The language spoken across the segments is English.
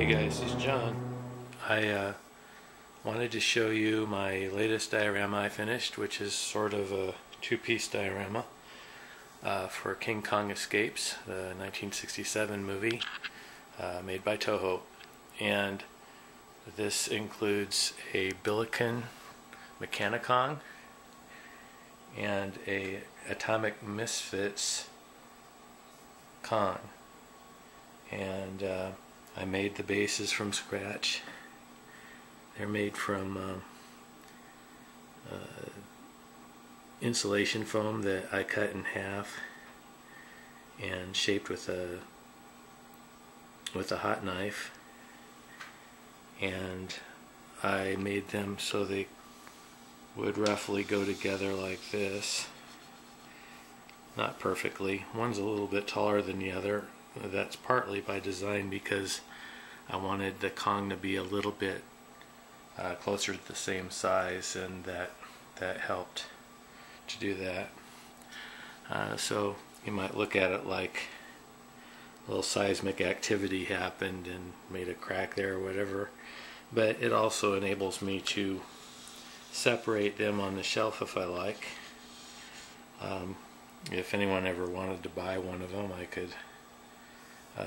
Hey guys, it's John. I wanted to show you my latest diorama I finished, which is sort of a two-piece diorama for King Kong Escapes, the 1967 movie made by Toho. And this includes a Billiken Mechani-Kong and a Atomic Misfits Kong. And I made the bases from scratch. They're made from insulation foam that I cut in half and shaped with a hot knife, and I made them so they would roughly go together like this. Not perfectly. One's a little bit taller than the other. That's partly by design because I wanted the Kong to be a little bit closer to the same size, and that helped to do that. So you might look at it like a little seismic activity happened and made a crack there or whatever, but it also enables me to separate them on the shelf if I like. If anyone ever wanted to buy one of them, I could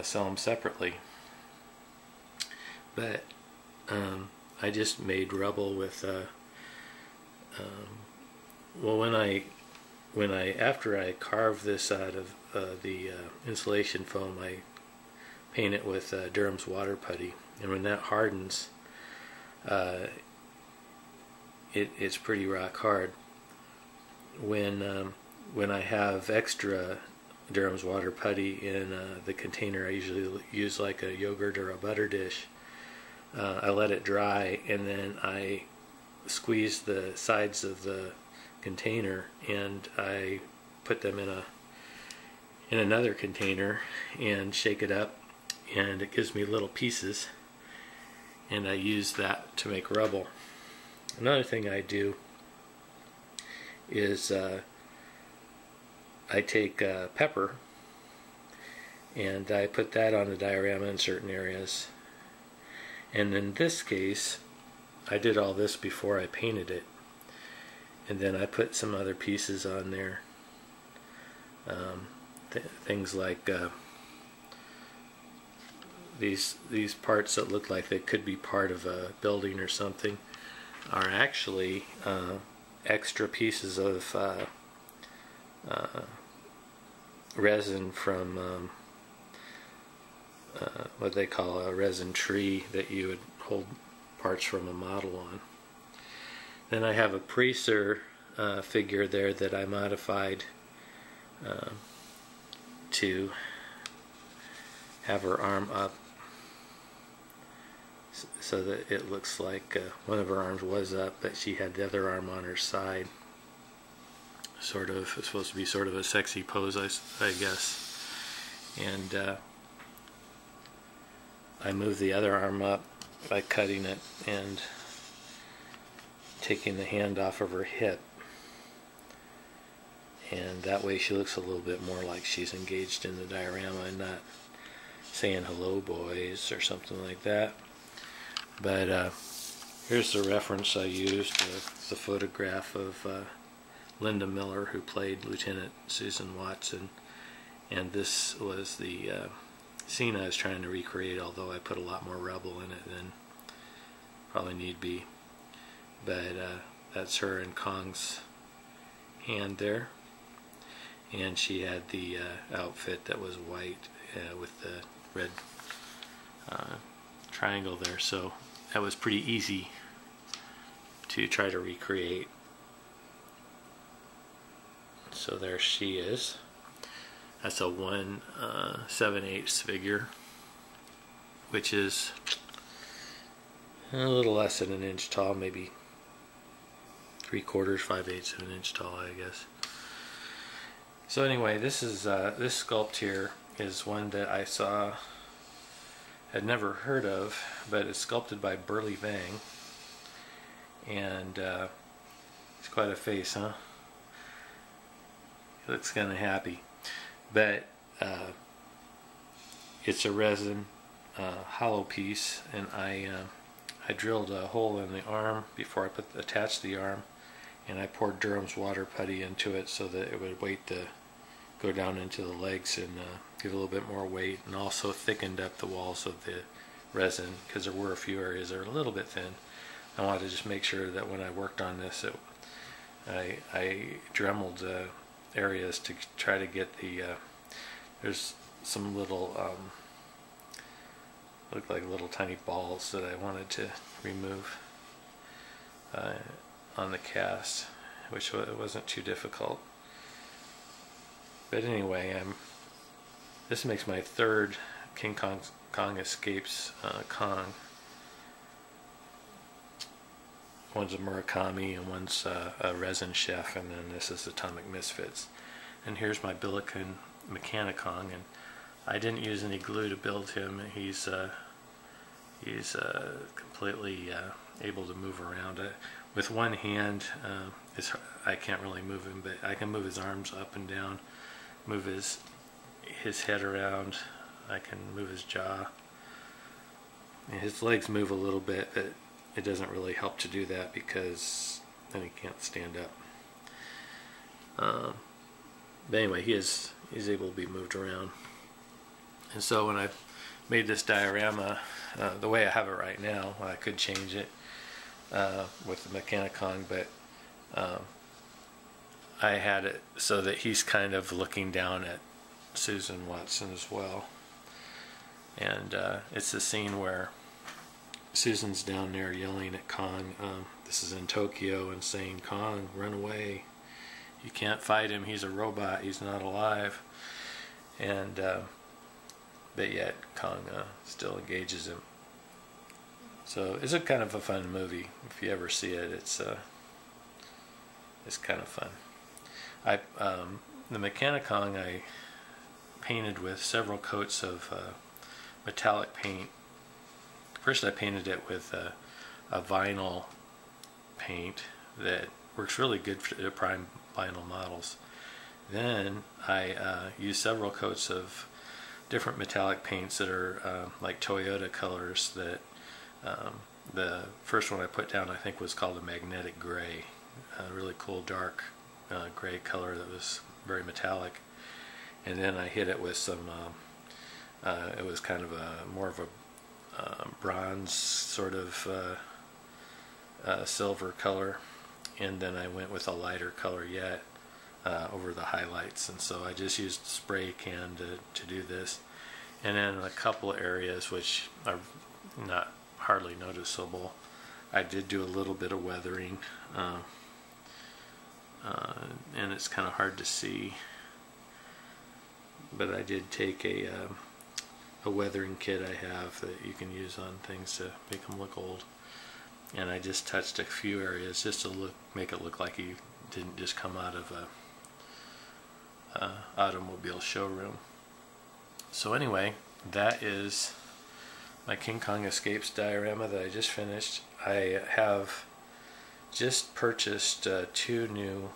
sell them separately. But I just made rubble with after I carved this out of the insulation foam, I paint it with Durham's water putty, and when that hardens, it's pretty rock hard. When I have extra Durham's water putty in the container, I usually use like a yogurt or a butter dish. I let it dry, and then I squeeze the sides of the container, and I put them in another container and shake it up, and it gives me little pieces, and I use that to make rubble. Another thing I do is I take pepper and I put that on the diorama in certain areas. And in this case, I did all this before I painted it, and then I put some other pieces on there. Things like these parts that look like they could be part of a building or something are actually extra pieces of resin from what they call a resin tree that you would hold parts from a model on. Then I have a Preiser figure there that I modified to have her arm up so that it looks like one of her arms was up, but she had the other arm on her side. Sort of, it's supposed to be sort of a sexy pose, I guess. And I move the other arm up by cutting it and taking the hand off of her hip, and that way she looks a little bit more like she's engaged in the diorama and not saying hello boys or something like that. But here's the reference I used. It's a photograph of Linda Miller, who played Lieutenant Susan Watson, and this was the scene I was trying to recreate, although I put a lot more rubble in it than probably need be. But that's her and Kong's hand there, and she had the outfit that was white with the red triangle there, so that was pretty easy to try to recreate. So there she is. That's a 1 7/8 figure, which is a little less than an inch tall, maybe 3/4, 5/8 of an inch tall, I guess. So anyway, this is this sculpt here is one that I saw, had never heard of, but it's sculpted by Burlee Vang, and it's quite a face, huh? He looks kind of happy. But it's a resin hollow piece, and I drilled a hole in the arm before I attached the arm, and I poured Durham's water putty into it so that it would wait to go down into the legs and give a little bit more weight, and also thickened up the walls of the resin because there were a few areas that are a little bit thin. I wanted to just make sure that when I worked on this, I dremeled areas to try to get the there's some little look like little tiny balls that I wanted to remove on the cast, which wasn't too difficult. But anyway, this makes my third King Kong Escapes Kong. One's a Murakami and one's a resin chef, and then this is Atomic Misfits. And here's my Billiken Mechani-Kong, and I didn't use any glue to build him. He's completely able to move around. With one hand, I can't really move him, but I can move his arms up and down, move his head around. I can move his jaw. And his legs move a little bit, but it doesn't really help to do that because then he can't stand up. But anyway, he's able to be moved around. And so when I made this diorama, the way I have it right now, I could change it with the Mechanic-Kong, but I had it so that he's kind of looking down at Susan Watson as well. And it's the scene where Susan's down there yelling at Kong. This is in Tokyo, and saying, "Kong, run away. You can't fight him. He's a robot. He's not alive." And but yet Kong still engages him. So it's a kind of a fun movie. If you ever see it, it's kind of fun. The Mechanikong I painted with several coats of metallic paint. First I painted it with a vinyl paint that works really good for prime vinyl models. Then I used several coats of different metallic paints that are like Toyota colors. That the first one I put down, I think, was called a magnetic gray, a really cool dark gray color that was very metallic. And then I hit it with some it was kind of more of a bronze sort of silver color, and then I went with a lighter color yet over the highlights. And so I just used a spray can to do this. And then a couple areas which are not hardly noticeable, I did do a little bit of weathering, and it's kind of hard to see, but I did take a weathering kit I have that you can use on things to make them look old, and I just touched a few areas just to make it look like he didn't just come out of a automobile showroom. So anyway, that is my King Kong Escapes diorama that I just finished. I have just purchased two new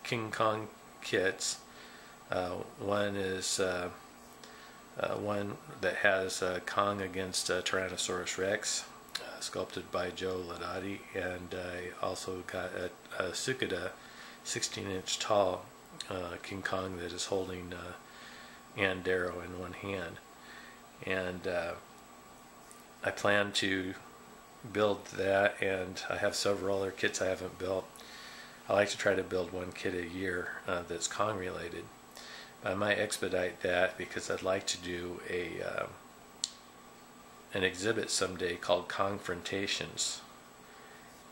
King Kong kits. One is one that has Kong against Tyrannosaurus Rex, sculpted by Joe Ladati, and I also got a Sukada 16-inch tall King Kong that is holding Ann Darrow in one hand. And I plan to build that, and I have several other kits I haven't built. I like to try to build one kit a year that's Kong related. I might expedite that because I'd like to do an exhibit someday called Confrontations.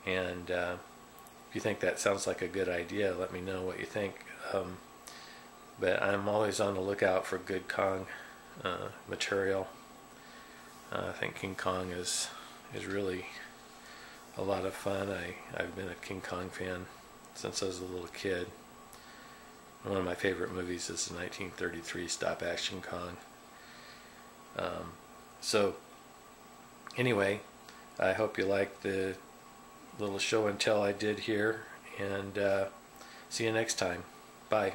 And if you think that sounds like a good idea, let me know what you think. But I'm always on the lookout for good Kong material. I think King Kong is really a lot of fun. I've been a King Kong fan since I was a little kid. One of my favorite movies is the 1933 stop-action Kong. So anyway, I hope you liked the little show and tell I did here, and see you next time. Bye.